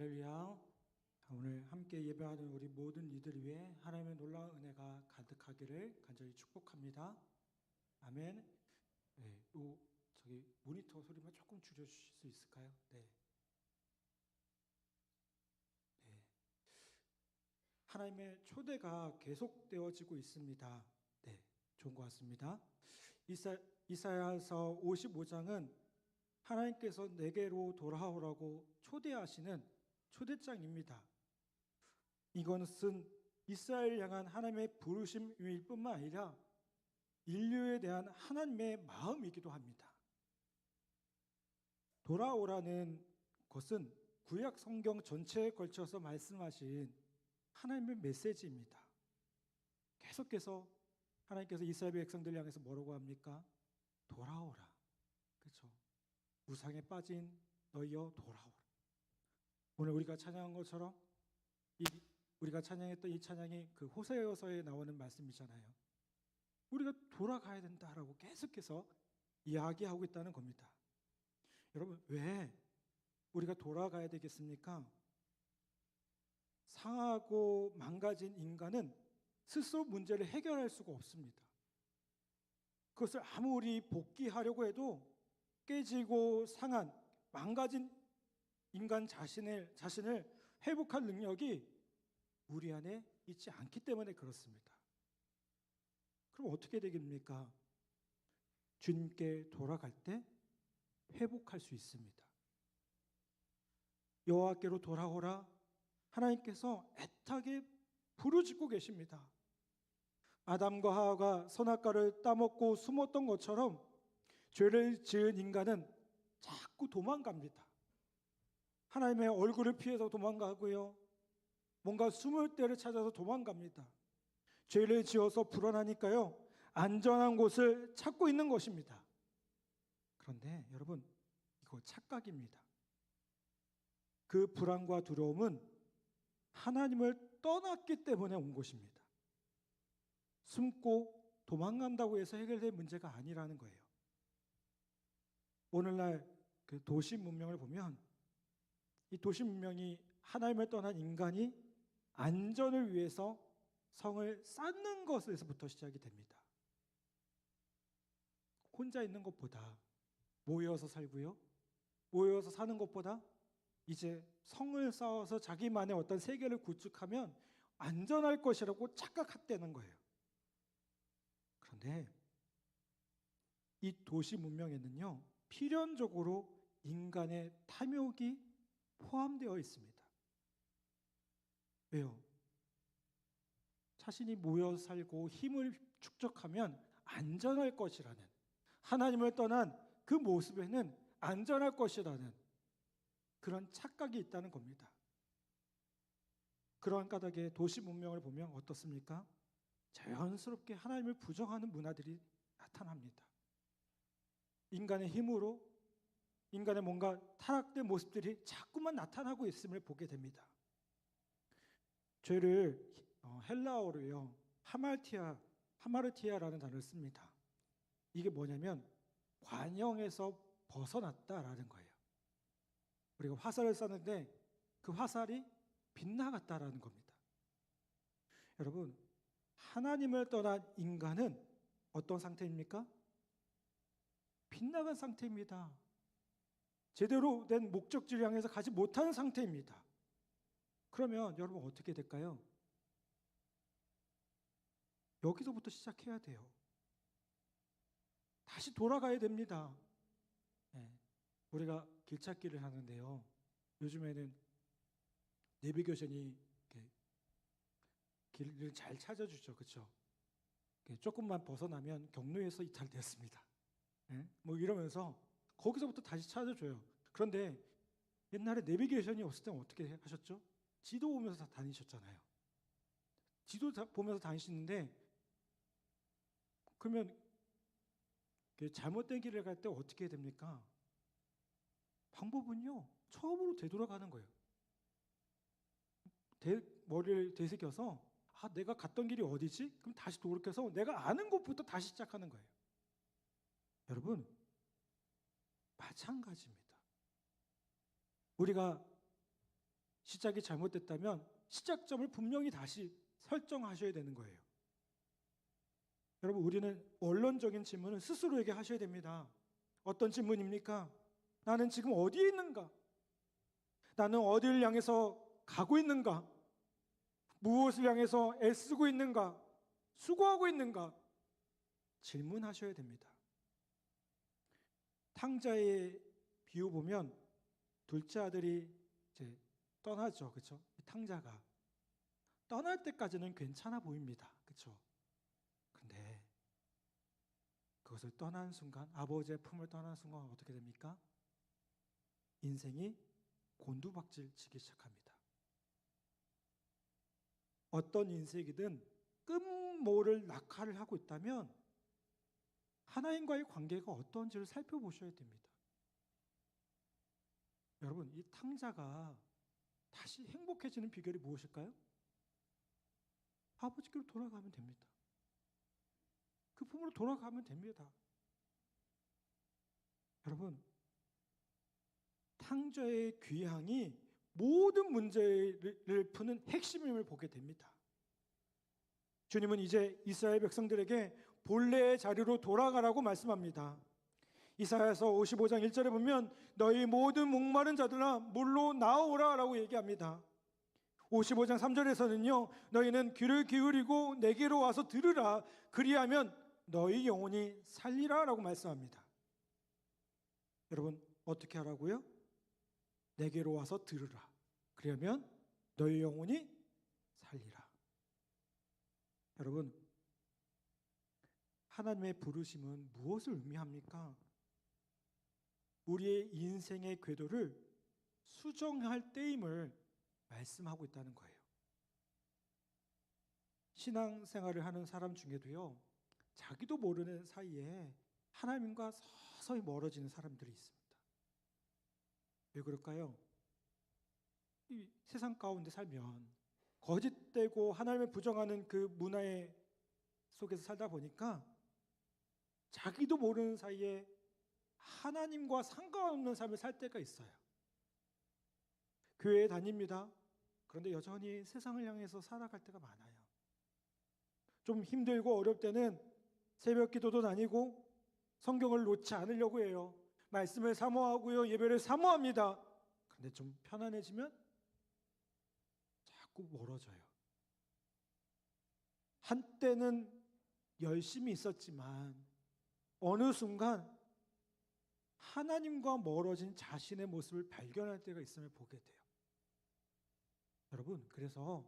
할렐루야. 오늘 함께 예배하는 우리 모든 이들 위해 하나님의 놀라운 은혜가 가득하기를 간절히 축복합니다. 아멘. 네, 저기 모니터 소리만 조금 줄여주실 수 있을까요? 네. 하나님의 초대가 계속되어지고 있습니다. 네, 좋은 것 같습니다. 이사야서 55장은 하나님께서 내게로 돌아오라고 초대하시는 초대장입니다. 이것은 이스라엘 향한 하나님의 부르심일 뿐만 아니라 인류에 대한 하나님의 마음이기도 합니다. 돌아오라는 것은 구약 성경 전체에 걸쳐서 말씀하신 하나님의 메시지입니다. 계속해서 하나님께서 이스라엘 백성들 향해서 뭐라고 합니까? 돌아오라. 그렇죠? 우상에 빠진 너희여 돌아오라. 오늘 우리가 찬양한 것처럼 우리가 찬양했던 이 찬양이 그 호세아서에 나오는 말씀이잖아요. 우리가 돌아가야 된다라고 계속해서 이야기하고 있다는 겁니다. 여러분, 왜 우리가 돌아가야 되겠습니까? 상하고 망가진 인간은 스스로 문제를 해결할 수가 없습니다. 그것을 아무리 복귀하려고 해도 깨지고 상한 망가진 인간 자신을 회복할 능력이 우리 안에 있지 않기 때문에 그렇습니다. 그럼 어떻게 되겠습니까? 주님께 돌아갈 때 회복할 수 있습니다. 여호와께로 돌아오라. 하나님께서 애타게 부르짖고 계십니다. 아담과 하와가 선악과를 따먹고 숨었던 것처럼 죄를 지은 인간은 자꾸 도망갑니다. 하나님의 얼굴을 피해서 도망가고요. 뭔가 숨을 데를 찾아서 도망갑니다. 죄를 지어서 불안하니까요. 안전한 곳을 찾고 있는 것입니다. 그런데 여러분, 이거 착각입니다. 그 불안과 두려움은 하나님을 떠났기 때문에 온 것입니다. 숨고 도망간다고 해서 해결될 문제가 아니라는 거예요. 오늘날 그 도시 문명을 보면 이 도시 문명이 하나님을 떠난 인간이 안전을 위해서 성을 쌓는 것에서부터 시작이 됩니다. 혼자 있는 것보다 모여서 살고요. 모여서 사는 것보다 이제 성을 쌓아서 자기만의 어떤 세계를 구축하면 안전할 것이라고 착각했다는 거예요. 그런데 이 도시 문명에는요, 필연적으로 인간의 탐욕이 포함되어 있습니다. 왜요? 자신이 모여 살고 힘을 축적하면 안전할 것이라는, 하나님을 떠난 그 모습에는 안전할 것이라는 그런 착각이 있다는 겁니다. 그런 까닭에 도시 문명을 보면 어떻습니까? 자연스럽게 하나님을 부정하는 문화들이 나타납니다. 인간의 힘으로 인간의 뭔가 타락된 모습들이 자꾸만 나타나고 있음을 보게 됩니다. 죄를 헬라어로요, 하마르티아라는 단어를 씁니다. 이게 뭐냐면 관영에서 벗어났다라는 거예요. 우리가 화살을 쐈는데 그 화살이 빗나갔다라는 겁니다. 여러분, 하나님을 떠난 인간은 어떤 상태입니까? 빗나간 상태입니다. 제대로 된 목적지를 향해서 가지 못하는 상태입니다. 그러면 여러분 어떻게 될까요? 여기서부터 시작해야 돼요. 다시 돌아가야 됩니다. 네. 우리가 길찾기를 하는데요. 요즘에는 내비게이션이 길을 잘 찾아주죠. 그렇죠? 조금만 벗어나면 경로에서 이탈됐습니다. 네? 뭐 이러면서 거기서부터 다시 찾아줘요. 그런데 옛날에 내비게이션이 없을 때는 어떻게 하셨죠? 지도 보면서 다니셨잖아요. 지도 보면서 다니시는데 그러면 잘못된 길을 갈 때 어떻게 됩니까? 방법은요, 처음으로 되돌아가는 거예요. 머리를 되새겨서 내가 갔던 길이 어디지? 그럼 다시 돌이켜서 내가 아는 곳부터 다시 시작하는 거예요. 여러분, 마찬가지입니다. 우리가 시작이 잘못됐다면 시작점을 분명히 다시 설정하셔야 되는 거예요. 여러분, 우리는 원론적인 질문을 스스로에게 하셔야 됩니다. 어떤 질문입니까? 나는 지금 어디에 있는가? 나는 어디를 향해서 가고 있는가? 무엇을 향해서 애쓰고 있는가? 수고하고 있는가? 질문하셔야 됩니다. 탕자의 비유 보면 둘째 아들이 이제 떠나죠. 그렇죠? 탕자가 떠날 때까지는 괜찮아 보입니다. 그렇죠? 근데 그것을 떠난 순간, 아버지의 품을 떠난 순간 어떻게 됩니까? 인생이 곤두박질 치기 시작합니다. 어떤 인생이든 끝모를 낙하를 하고 있다면 하나님과의 관계가 어떤지를 살펴보셔야 됩니다. 여러분, 이 탕자가 다시 행복해지는 비결이 무엇일까요? 아버지께로 돌아가면 됩니다. 그 품으로 돌아가면 됩니다. 여러분, 탕자의 귀향이 모든 문제를 푸는 핵심임을 보게 됩니다. 주님은 이제 이스라엘 백성들에게 본래의 자리로 돌아가라고 말씀합니다. 이사야서 55장 1절에 보면 너희 모든 목마른 자들아 물로 나오라 라고 얘기합니다. 55장 3절에서는요, 너희는 귀를 기울이고 내게로 와서 들으라 그리하면 너희 영혼이 살리라 라고 말씀합니다. 여러분, 어떻게 하라고요? 내게로 와서 들으라 그러면 너희 영혼이 살리라. 여러분, 하나님의 부르심은 무엇을 의미합니까? 우리의 인생의 궤도를 수정할 때임을 말씀하고 있다는 거예요. 신앙생활을 하는 사람 중에도요, 자기도 모르는 사이에 하나님과 서서히 멀어지는 사람들이 있습니다. 왜 그럴까요? 이 세상 가운데 살면 거짓되고 하나님을 부정하는 그 문화의 속에서 살다 보니까 자기도 모르는 사이에 하나님과 상관없는 삶을 살 때가 있어요. 교회에 다닙니다. 그런데 여전히 세상을 향해서 살아갈 때가 많아요. 좀 힘들고 어려울 때는 새벽 기도도 다니고 성경을 놓지 않으려고 해요. 말씀을 사모하고요, 예배를 사모합니다. 그런데 좀 편안해지면 자꾸 멀어져요. 한때는 열심히 있었지만 어느 순간 하나님과 멀어진 자신의 모습을 발견할 때가 있음을 보게 돼요. 여러분, 그래서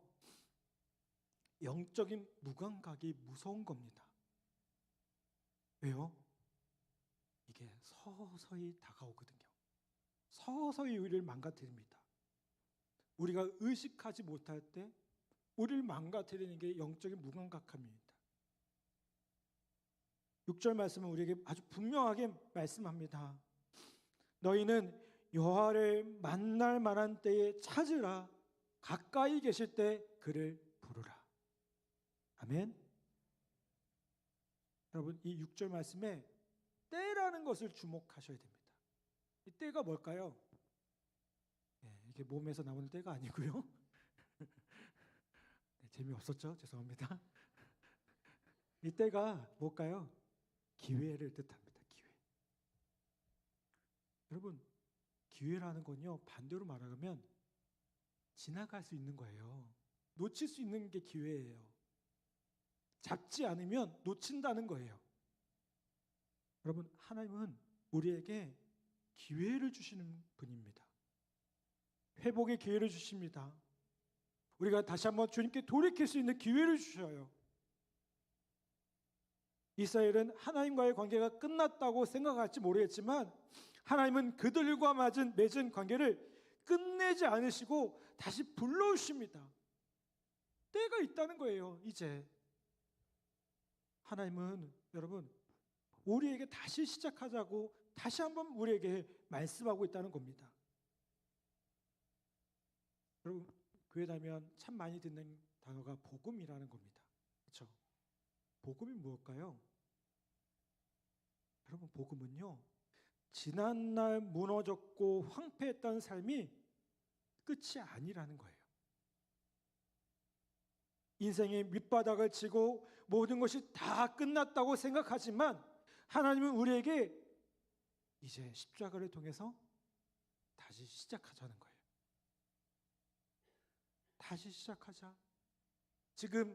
영적인 무감각이 무서운 겁니다. 왜요? 이게 서서히 다가오거든요. 서서히 우리를 망가뜨립니다. 우리가 의식하지 못할 때 우리를 망가뜨리는 게 영적인 무감각함입니다. 6절 말씀은 우리에게 아주 분명하게 말씀합니다. 너희는 여호와를 만날 만한 때에 찾으라. 가까이 계실 때 그를 부르라. 아멘. 여러분, 이 6절 말씀에 때라는 것을 주목하셔야 됩니다. 이 때가 뭘까요? 이게 몸에서 나오는 때가 아니고요. 재미없었죠? 죄송합니다. 이 때가 뭘까요? 기회를 뜻합니다. 기회. 여러분, 기회라는 건요, 반대로 말하면 지나갈 수 있는 거예요. 놓칠 수 있는 게 기회예요. 잡지 않으면 놓친다는 거예요. 여러분, 하나님은 우리에게 기회를 주시는 분입니다. 회복의 기회를 주십니다. 우리가 다시 한번 주님께 돌이킬 수 있는 기회를 주셔요. 이스라엘은 하나님과의 관계가 끝났다고 생각할지 모르겠지만 하나님은 그들과 맺은 관계를 끝내지 않으시고 다시 불러오십니다. 때가 있다는 거예요. 이제 하나님은 여러분 우리에게 다시 시작하자고 다시 한번 우리에게 말씀하고 있다는 겁니다. 여러분, 교회 다니면 참 많이 듣는 단어가 복음이라는 겁니다. 그렇죠? 복음이 무엇일까요? 여러분, 복음은요, 지난날 무너졌고 황폐했던 삶이 끝이 아니라는 거예요. 인생의 밑바닥을 치고 모든 것이 다 끝났다고 생각하지만 하나님은 우리에게 이제 십자가를 통해서 다시 시작하자는 거예요. 다시 시작하자. 지금이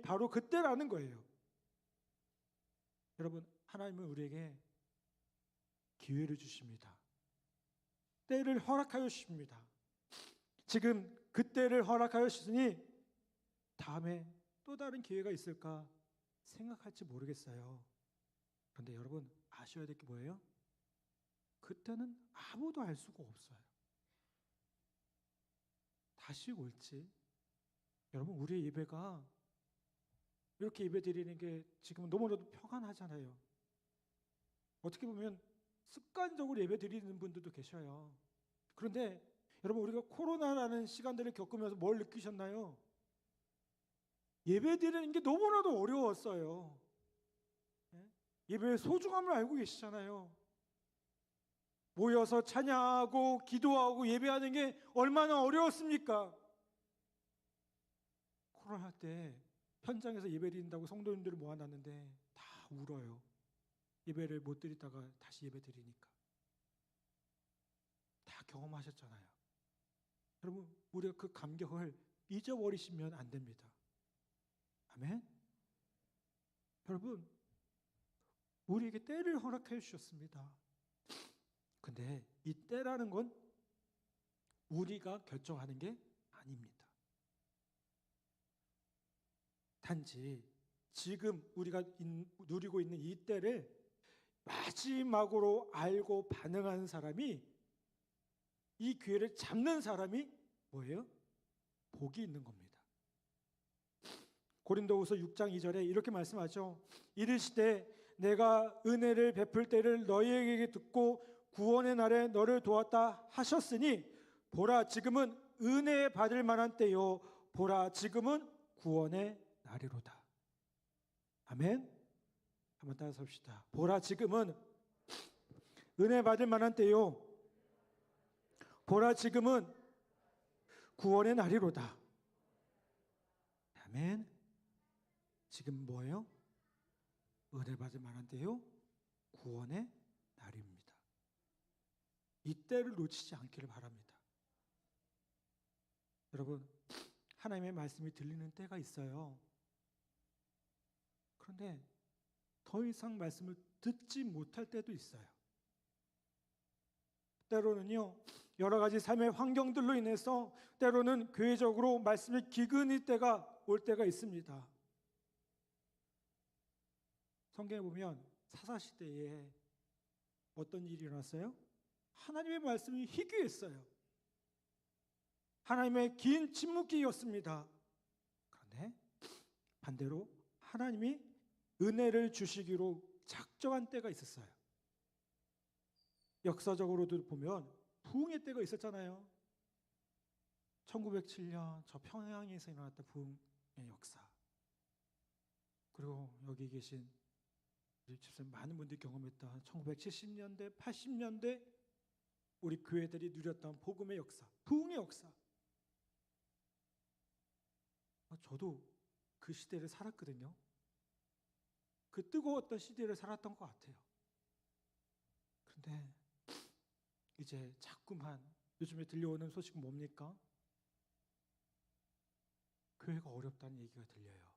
바로 그때라는 거예요. 여러분, 하나님은 우리에게 기회를 주십니다. 때를 허락하여 주십니다. 지금 그때를 허락하여 주시니 다음에 또 다른 기회가 있을까 생각할지 모르겠어요. 그런데 여러분 아셔야 될 게 뭐예요? 그때는 아무도 알 수가 없어요. 다시 올지. 여러분, 우리의 예배가 이렇게 예배 드리는 게 지금 너무나도 평안하잖아요. 어떻게 보면 습관적으로 예배 드리는 분들도 계셔요. 그런데 여러분, 우리가 코로나라는 시간들을 겪으면서 뭘 느끼셨나요? 예배 드리는 게 너무나도 어려웠어요. 예배의 소중함을 알고 계시잖아요. 모여서 찬양하고 기도하고 예배하는 게 얼마나 어려웠습니까? 코로나 때 현장에서 예배 드린다고 성도님들을 모아놨는데 다 울어요. 예배를 못 드리다가 다시 예배 드리니까. 다 경험하셨잖아요. 여러분, 우리가 그 감격을 잊어버리시면 안 됩니다. 아멘? 여러분, 우리에게 때를 허락해 주셨습니다. 근데 이 때라는 건 우리가 결정하는 게 아닙니다. 단지 지금 우리가 누리고 있는 이 때를 마지막으로 알고 반응하는 사람이, 이 기회를 잡는 사람이 뭐예요? 복이 있는 겁니다. 고린도후서 6장 2절에 이렇게 말씀하죠. 이르시되 내가 은혜를 베풀 때를 너희에게 듣고 구원의 날에 너를 도왔다 하셨으니 보라 지금은 은혜 받을 만한 때요 보라 지금은 구원의 날이로다. 아멘. 한번 따라서 봅시다. 보라 지금은 은혜 받을 만한 때요 보라 지금은 구원의 날이로다. 아멘. 지금 뭐예요? 은혜 받을 만한 때요 구원의 날입니다. 이 때를 놓치지 않기를 바랍니다. 여러분, 하나님의 말씀이 들리는 때가 있어요. 그런데 더 이상 말씀을 듣지 못할 때도 있어요. 때로는요, 여러 가지 삶의 환경들로 인해서 때로는 교회적으로 말씀이 기근일 때가 올 때가 있습니다. 성경에 보면 사사시대에 어떤 일이 일어났어요? 하나님의 말씀이 희귀했어요. 하나님의 긴 침묵기였습니다. 그런데 반대로 하나님이 은혜를 주시기로 작정한 때가 있었어요. 역사적으로도 보면 부흥의 때가 있었잖아요. 1907년 저 평양에서 일어났던 부흥의 역사. 그리고 여기 계신 우리 집사님 많은 분들이 경험했던 1970년대, 80년대 우리 교회들이 누렸던 복음의 역사, 부흥의 역사. 저도 그 시대를 살았거든요. 그 뜨거웠던 시대를 살았던 것 같아요. 그런데 이제 자꾸만 요즘에 들려오는 소식은 뭡니까? 교회가 어렵다는 얘기가 들려요.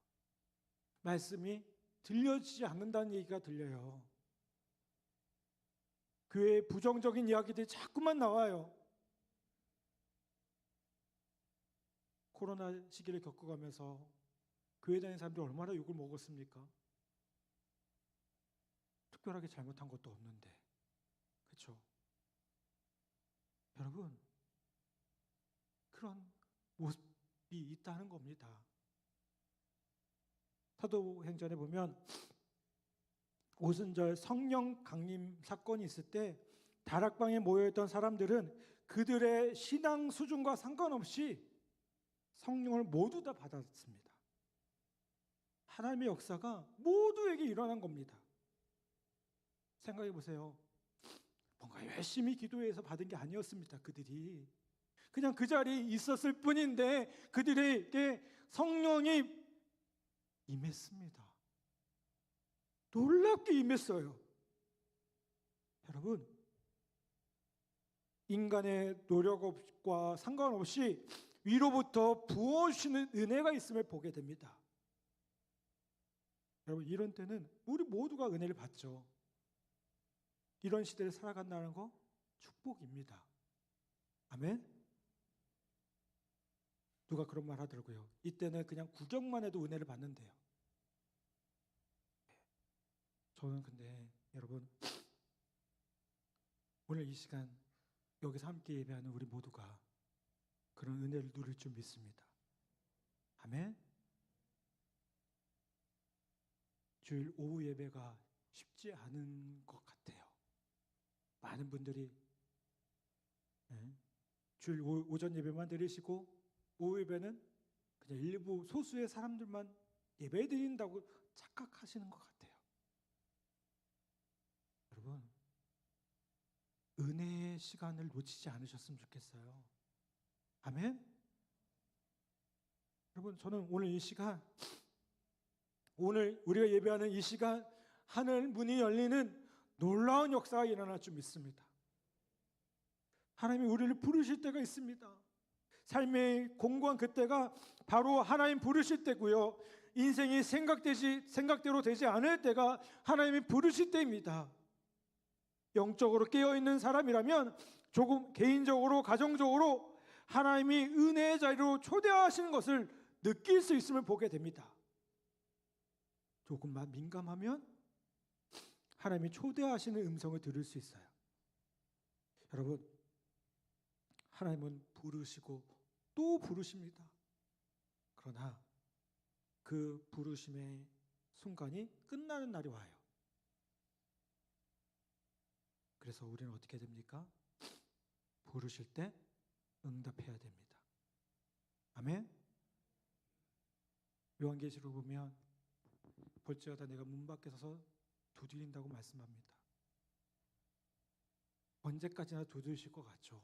말씀이 들려지지 않는다는 얘기가 들려요. 교회의 부정적인 이야기들이 자꾸만 나와요. 코로나 시기를 겪어가면서 교회 다니는 사람들이 얼마나 욕을 먹었습니까? 특별하게 잘못한 것도 없는데. 그렇죠? 여러분, 그런 모습이 있다는 겁니다. 사도행전에 보면 오순절 성령 강림 사건이 있을 때 다락방에 모여있던 사람들은 그들의 신앙 수준과 상관없이 성령을 모두 다 받았습니다. 하나님의 역사가 모두에게 일어난 겁니다. 생각해 보세요. 뭔가 열심히 기도해서 받은 게 아니었습니다. 그들이 그냥 그 자리에 있었을 뿐인데 그들에게 성령이 임했습니다. 놀랍게 임했어요. 여러분, 인간의 노력과 상관없이 위로부터 부어주시는 은혜가 있음을 보게 됩니다. 여러분, 이런 때는 우리 모두가 은혜를 받죠. 이런 시대를 살아간다는 거 축복입니다. 아멘? 누가 그런 말 하더라고요. 이때는 그냥 구경만 해도 은혜를 받는데요. 저는 근데 여러분, 오늘 이 시간 여기서 함께 예배하는 우리 모두가 그런 은혜를 누릴 줄 믿습니다. 아멘? 주일 오후 예배가 쉽지 않은 것 같아요. 많은 분들이 주일 오전 예배만 드리시고 오후 예배는 그냥 일부 소수의 사람들만 예배 드린다고 착각하시는 것 같아요. 여러분, 은혜의 시간을 놓치지 않으셨으면 좋겠어요. 아멘? 여러분, 저는 오늘 이 시간, 오늘 우리가 예배하는 이 시간, 하늘 문이 열리는 놀라운 역사가 일어날 줄 믿습니다. 하나님이 우리를 부르실 때가 있습니다. 삶의 공고한 그때가 바로 하나님 부르실 때고요. 인생이 생각대로 되지 않을 때가 하나님이 부르실 때입니다. 영적으로 깨어있는 사람이라면 조금 개인적으로, 가정적으로 하나님이 은혜의 자리로 초대하시는 것을 느낄 수 있음을 보게 됩니다. 조금만 민감하면 하나님이 초대하시는 음성을 들을 수 있어요. 여러분, 하나님은 부르시고 또 부르십니다. 그러나 그 부르심의 순간이 끝나는 날이 와요. 그래서 우리는 어떻게 됩니까? 부르실 때 응답해야 됩니다. 아멘? 요한계시록 보면 볼지어다 내가 문 밖에 서서 두드린다고 말씀합니다. 언제까지나 두드리실 것 같죠?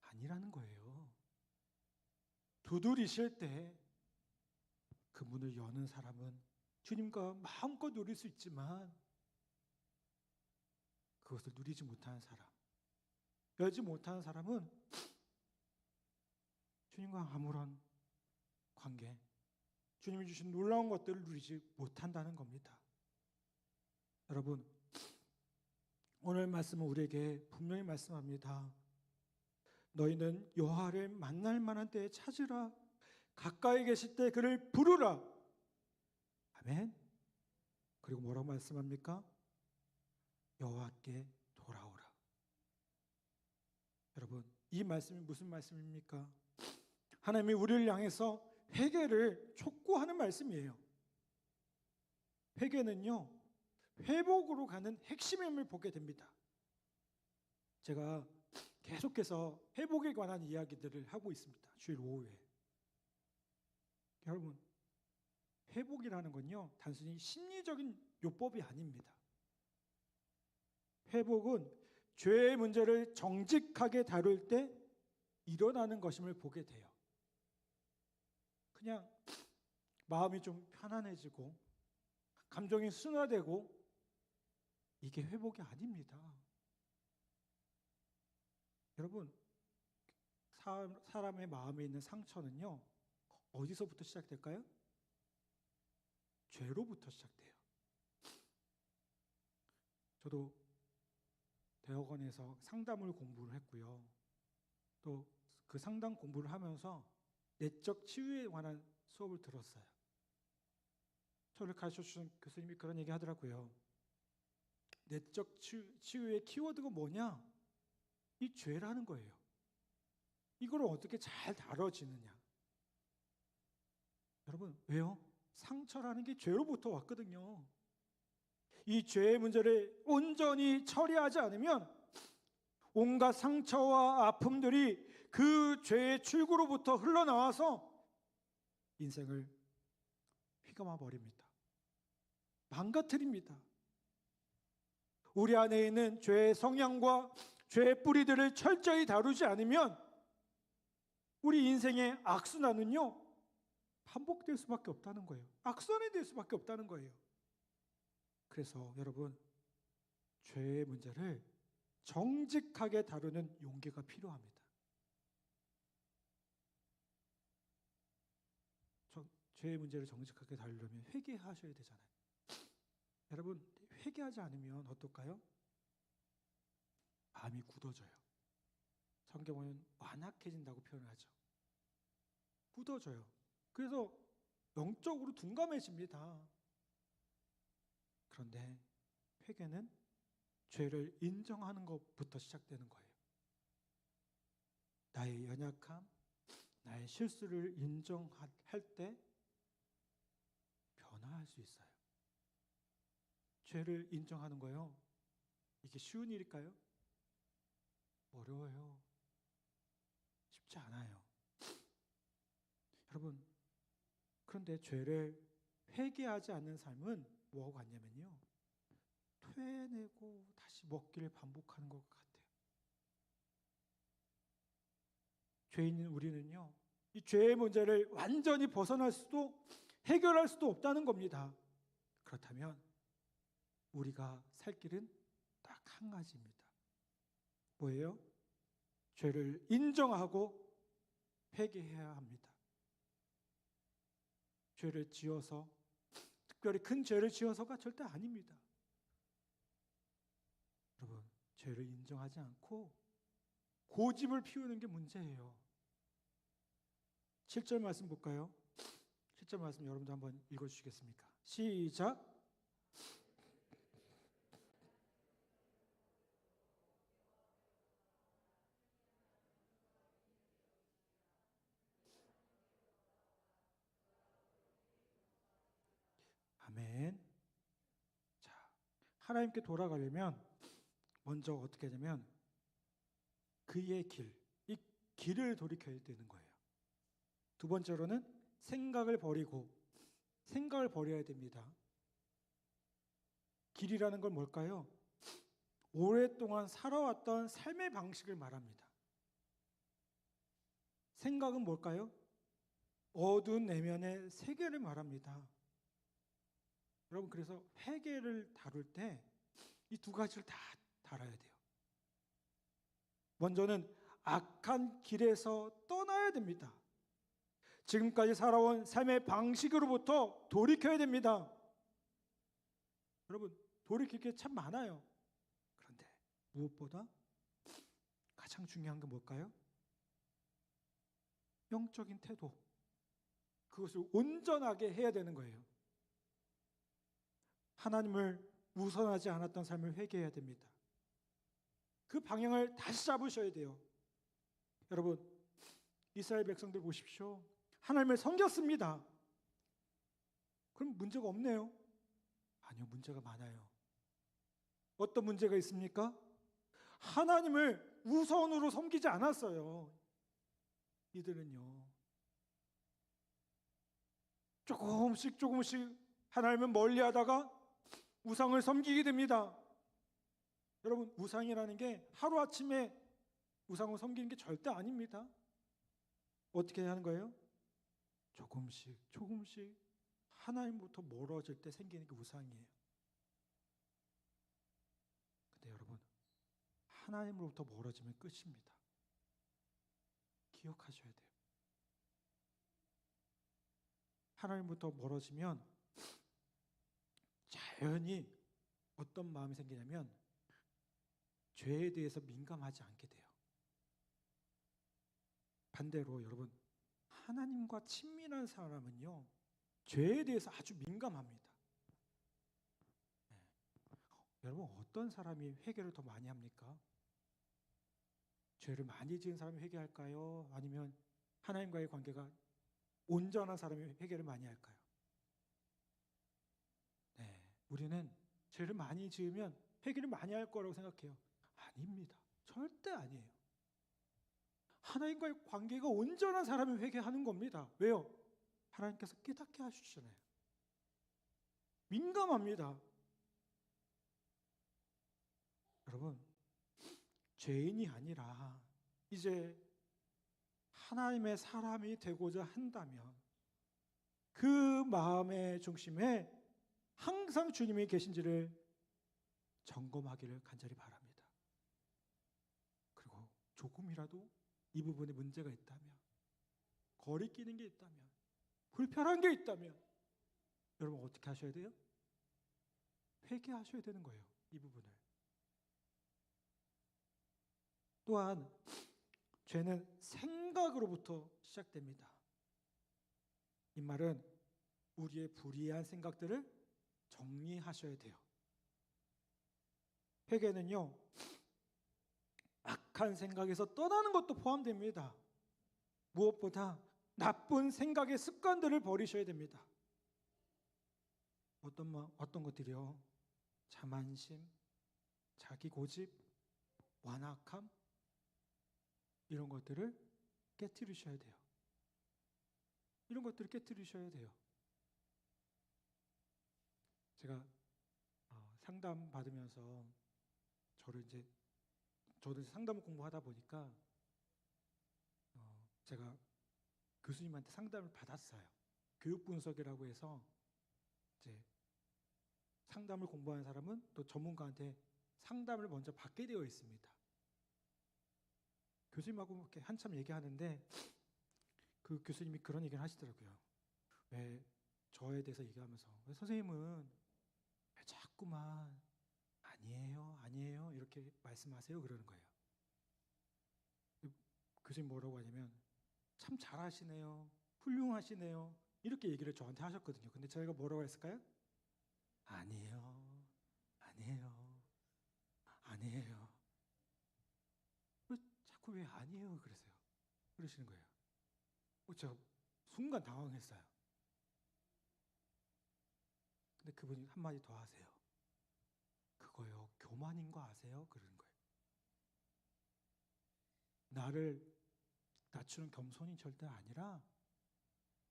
아니라는 거예요. 두드리실 때 그 문을 여는 사람은 주님과 마음껏 누릴 수 있지만 그것을 누리지 못하는 사람, 열지 못하는 사람은 주님과 아무런 관계, 주님이 주신 놀라운 것들을 누리지 못한다는 겁니다. 여러분, 오늘 말씀은 우리에게 분명히 말씀합니다. 너희는 여호와를 만날 만한 때에 찾으라. 가까이 계실 때 그를 부르라. 아멘. 그리고 뭐라고 말씀합니까? 여호와께 돌아오라. 여러분, 이 말씀이 무슨 말씀입니까? 하나님이 우리를 향해서 회개를 촉구하는 말씀이에요. 회개는요, 회복으로 가는 핵심임을 보게 됩니다. 제가 계속해서 회복에 관한 이야기들을 하고 있습니다. 주일 오후에. 여러분, 회복이라는 건요, 단순히 심리적인 요법이 아닙니다. 회복은 죄의 문제를 정직하게 다룰 때 일어나는 것임을 보게 돼요. 그냥 마음이 좀 편안해지고 감정이 순화되고 이게 회복이 아닙니다. 여러분, 사람의 마음에 있는 상처는요, 어디서부터 시작될까요? 죄로부터 시작돼요. 저도 대학원에서 상담을 공부를 했고요. 또 그 상담 공부를 하면서 내적 치유에 관한 수업을 들었어요. 저를 가르쳐주신 교수님이 그런 얘기 하더라고요. 내적 치유의 키워드가 뭐냐? 이 죄라는 거예요. 이걸 어떻게 잘 다뤄지느냐? 여러분, 왜요? 상처라는 게 죄로부터 왔거든요. 이 죄의 문제를 온전히 처리하지 않으면 온갖 상처와 아픔들이 그 죄의 출구로부터 흘러나와서 인생을 휘감아 버립니다. 망가뜨립니다. 우리 안에 있는 죄의 성향과 죄의 뿌리들을 철저히 다루지 않으면 우리 인생의 악순환은요, 반복될 수밖에 없다는 거예요. 악순환이 될 수밖에 없다는 거예요. 그래서 여러분, 죄의 문제를 정직하게 다루는 용기가 필요합니다. 죄의 문제를 정직하게 다루려면 회개하셔야 되잖아요. 여러분, 회개하지 않으면 어떨까요? 마음이 굳어져요. 성경은 완악해진다고 표현하죠. 굳어져요. 그래서 영적으로 둔감해집니다. 그런데 회개는 죄를 인정하는 것부터 시작되는 거예요. 나의 연약함, 나의 실수를 인정할 때 변화할 수 있어요. 죄를 인정하는 거요, 이게 쉬운 일일까요? 어려워요. 쉽지 않아요. 여러분, 그런데 죄를 회개하지 않는 삶은 뭐하고 같냐면요, 토해내고 다시 먹기를 반복하는 것 같아요. 죄인인 우리는요, 이 죄의 문제를 완전히 벗어날 수도 해결할 수도 없다는 겁니다. 그렇다면 우리가 살 길은 딱 한 가지입니다. 뭐예요? 죄를 인정하고 회개해야 합니다. 죄를 지어서, 특별히 큰 죄를 지어서가 절대 아닙니다. 여러분, 죄를 인정하지 않고 고집을 피우는 게 문제예요. 7절 말씀 볼까요? 7절 말씀 여러분도 한번 읽어주시겠습니까? 시작. 아멘. 자, 하나님께 돌아가려면 먼저 어떻게 하냐면 그의 길, 이 길을 돌이켜야 되는 거예요. 두 번째로는 생각을 버려야 됩니다. 길이라는 건 뭘까요? 오랫동안 살아왔던 삶의 방식을 말합니다. 생각은 뭘까요? 어두운 내면의 세계를 말합니다. 여러분, 그래서 회개를 다룰 때 이 두 가지를 다 다뤄야 돼요. 먼저는 악한 길에서 떠나야 됩니다. 지금까지 살아온 삶의 방식으로부터 돌이켜야 됩니다. 여러분, 돌이킬 게 참 많아요. 그런데 무엇보다 가장 중요한 게 뭘까요? 영적인 태도. 그것을 온전하게 해야 되는 거예요. 하나님을 우선하지 않았던 삶을 회개해야 됩니다. 그 방향을 다시 잡으셔야 돼요. 여러분, 이스라엘 백성들 보십시오. 하나님을 섬겼습니다. 그럼 문제가 없네요? 아니요, 문제가 많아요. 어떤 문제가 있습니까? 하나님을 우선으로 섬기지 않았어요. 이들은요, 조금씩 하나님을 멀리하다가 우상을 섬기게 됩니다. 여러분, 우상이라는 게 하루아침에 우상을 섬기는 게 절대 아닙니다. 어떻게 하는 거예요? 조금씩 하나님부터 멀어질 때 생기는 게 우상이에요. 근데 여러분, 하나님으로부터 멀어지면 끝입니다. 기억하셔야 돼요. 하나님부터 멀어지면 자연히 어떤 마음이 생기냐면 죄에 대해서 민감하지 않게 돼요. 반대로 여러분, 하나님과 친밀한 사람은요, 죄에 대해서 아주 민감합니다. 네. 여러분, 어떤 사람이 회개를 더 많이 합니까? 죄를 많이 지은 사람이 회개할까요? 아니면 하나님과의 관계가 온전한 사람이 회개를 많이 할까요? 네, 우리는 죄를 많이 지으면 회개를 많이 할 거라고 생각해요. 아닙니다. 절대 아니에요. 하나님과의 관계가 온전한 사람이 회개하는 겁니다. 왜요? 하나님께서 깨닫게 하시잖아요. 민감합니다. 여러분, 죄인이 아니라 이제 하나님의 사람이 되고자 한다면 그 마음의 중심에 항상 주님이 계신지를 점검하기를 간절히 바랍니다. 그리고 조금이라도 이 부분에 문제가 있다면, 거리끼는 게 있다면, 불편한 게 있다면 여러분 어떻게 하셔야 돼요? 회개하셔야 되는 거예요. 이 부분을. 또한 죄는 생각으로부터 시작됩니다. 이 말은 우리의 불이한 생각들을 정리하셔야 돼요. 회개는요, 악한 생각에서 떠나는 것도 포함됩니다. 무엇보다 나쁜 생각의 습관들을 버리셔야 됩니다. 어떤 것들이요? 자만심, 자기 고집, 완악함, 이런 것들을 깨트리셔야 돼요. 이런 것들을 깨트리셔야 돼요. 제가 상담 받으면서 저도 상담 공부하다 보니까 제가 교수님한테 상담을 받았어요. 교육 분석이라고 해서 이제 상담을 공부하는 사람은 또 전문가한테 상담을 먼저 받게 되어 있습니다. 교수님하고 이렇게 한참 얘기하는데 그 교수님이 그런 얘기를 하시더라고요. 왜 저에 대해서 얘기하면서 왜 선생님은 왜 자꾸만 아니에요 이렇게 말씀하세요 그러는 거예요. 교수님 뭐라고 하냐면 참 잘하시네요, 훌륭하시네요 이렇게 얘기를 저한테 하셨거든요. 근데 저희가 뭐라고 했을까요? 아니에요. 자꾸 왜 아니에요 그러시는 거예요. 제가 순간 당황했어요. 근데 그분이 한마디 더 하세요. 그거요, 교만인 거 아세요? 그러는 거예요. 나를 낮추는 겸손이 절대 아니라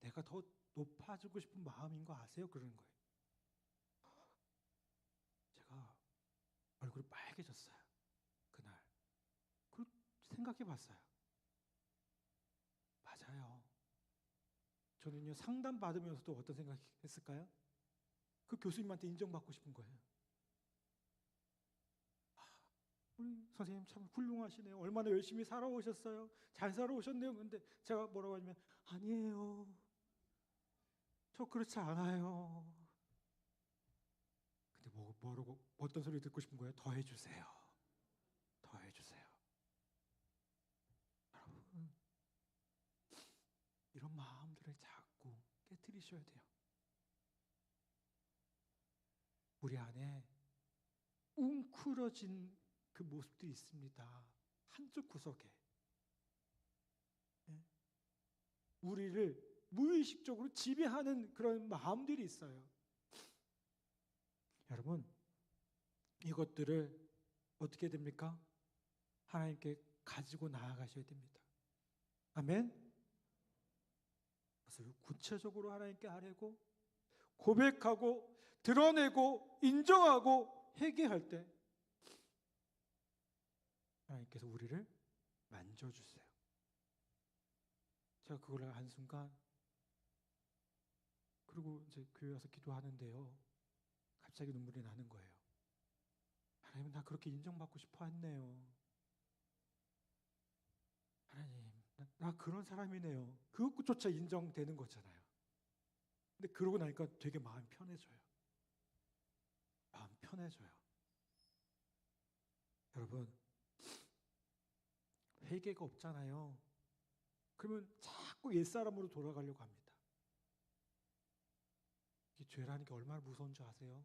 내가 더 높아지고 싶은 마음인 거 아세요? 그러는 거예요. 제가 얼굴이 빨개졌어요. 그날. 그리고 생각해 봤어요. 맞아요. 저는요, 상담 받으면서도 어떤 생각이 했을까요? 그 교수님한테 인정받고 싶은 거예요. 우리 선생님 참 훌륭하시네요. 얼마나 열심히 살아오셨어요. 잘 살아오셨네요. 근데 제가 뭐라고 하냐면 아니에요. 저 그렇지 않아요. 근데 뭐라고 어떤 소리 듣고 싶은 거예요? 더 해주세요. 여러분, 이런 마음들을 자꾸 깨트리셔야 돼요. 우리 안에 웅크러진 그 모습들이 있습니다. 한쪽 구석에. 우리를 무의식적으로 지배하는 그런 마음들이 있어요. 여러분, 이것들을 어떻게 됩니까? 하나님께 가지고 나아가셔야 됩니다. 아멘? 그래서 구체적으로 하나님께 아뢰고 고백하고 드러내고 인정하고 회개할 때 하나님께서 우리를 만져주세요. 제가 그걸 한순간, 그리고 이제 교회 와서 기도하는데요, 갑자기 눈물이 나는 거예요. 하나님, 나 그렇게 인정받고 싶어 했네요. 하나님, 나 그런 사람이네요. 그것조차 인정되는 거잖아요. 근데 그러고 나니까 되게 마음 편해져요. 여러분, 회개가 없잖아요. 그러면 자꾸 옛사람으로 돌아가려고 합니다. 이 죄라는 게 얼마나 무서운 줄 아세요?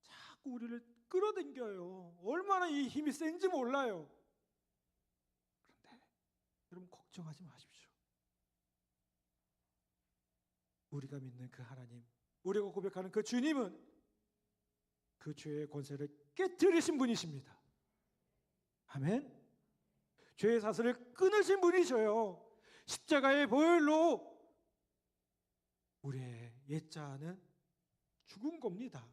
자꾸 우리를 끌어당겨요. 얼마나 이 힘이 센지 몰라요. 그런데 여러분, 걱정하지 마십시오. 우리가 믿는 그 하나님, 우리가 고백하는 그 주님은 그 죄의 권세를 깨뜨리신 분이십니다. 아멘. 죄의 사슬을 끊으신 분이셔요. 십자가의 보혈로 우리의 옛자는 죽은 겁니다.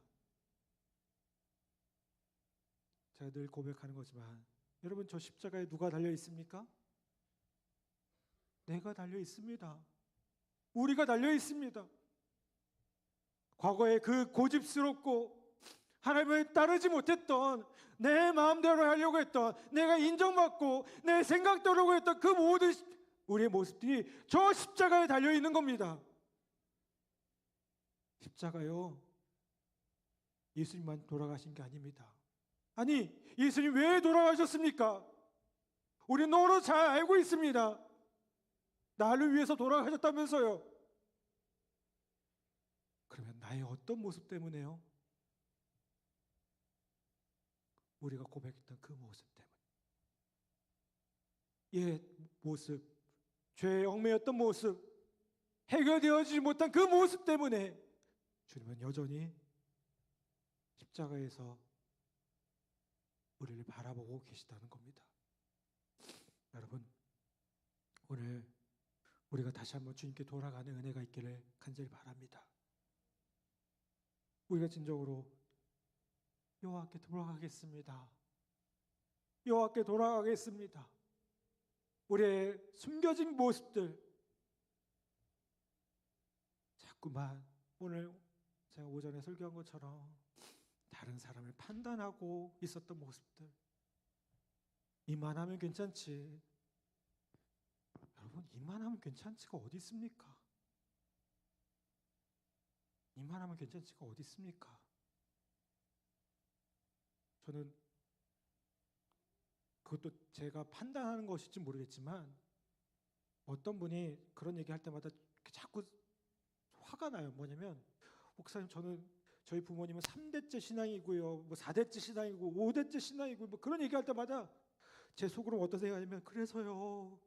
제가 늘 고백하는 거지만 여러분, 저 십자가에 누가 달려 있습니까? 내가 달려 있습니다. 우리가 달려 있습니다. 과거에 그 고집스럽고 하나님을 따르지 못했던, 내 마음대로 하려고 했던, 내가 인정받고 내 생각대로 했던 그 모든 우리의 모습들이 저 십자가에 달려 있는 겁니다. 십자가요, 예수님만 돌아가신 게 아닙니다. 아니, 예수님 왜 돌아가셨습니까? 우리 너무 잘 알고 있습니다. 나를 위해서 돌아가셨다면서요. 그러면 나의 어떤 모습 때문에요? 우리가 고백했던 그 모습 때문에, 옛 모습, 죄에 얽매였던 모습, 해결되어지지 못한 그 모습 때문에 주님은 여전히 십자가에서 우리를 바라보고 계시다는 겁니다. 여러분, 오늘 우리가 다시 한번 주님께 돌아가는 은혜가 있기를 간절히 바랍니다. 우리가 진정으로 여호와께 돌아가겠습니다. 여호와께 돌아가겠습니다. 우리의 숨겨진 모습들, 자꾸만 오늘 제가 오전에 설교한 것처럼 다른 사람을 판단하고 있었던 모습들, 이만하면 괜찮지. 여러분, 이만하면 괜찮지가 어디 있습니까? 이만하면 괜찮지가 어디 있습니까? 저는 그것도 제가 판단하는 것일지 모르겠지만 어떤 분이 그런 얘기할 때마다 자꾸 화가 나요. 뭐냐면, 목사님, 저희 부모님은 3대째 신앙이고요, 뭐 4대째 신앙이고 5대째 신앙이고, 뭐 그런 얘기할 때마다 제 속으로 어떤 생각이냐면, 그래서요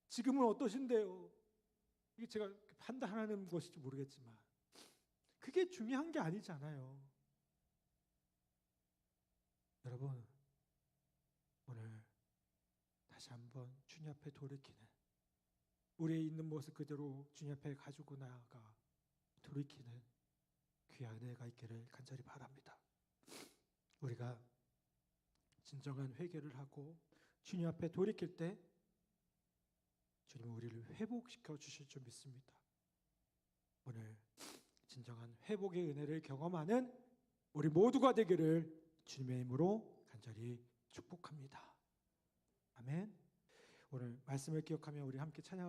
지금은 어떠신데요? 이게 제가 판단하는 것일지 모르겠지만 그게 중요한 게 아니잖아요. 여러분, 오늘 다시 한번 주님 앞에 돌이키는, 우리의 있는 모습 그대로 주님 앞에 가지고 나아가 돌이키는 귀한 은혜가 있기를 간절히 바랍니다. 우리가 진정한 회개를 하고 주님 앞에 돌이킬 때 주님은 우리를 회복시켜 주실 줄 믿습니다. 오늘 진정한 회복의 은혜를 경험하는 우리 모두가 되기를 주님의 이름으로 간절히 축복합니다. 아멘. 오늘 말씀을 기억하며 우리 함께 찬양하겠습니다.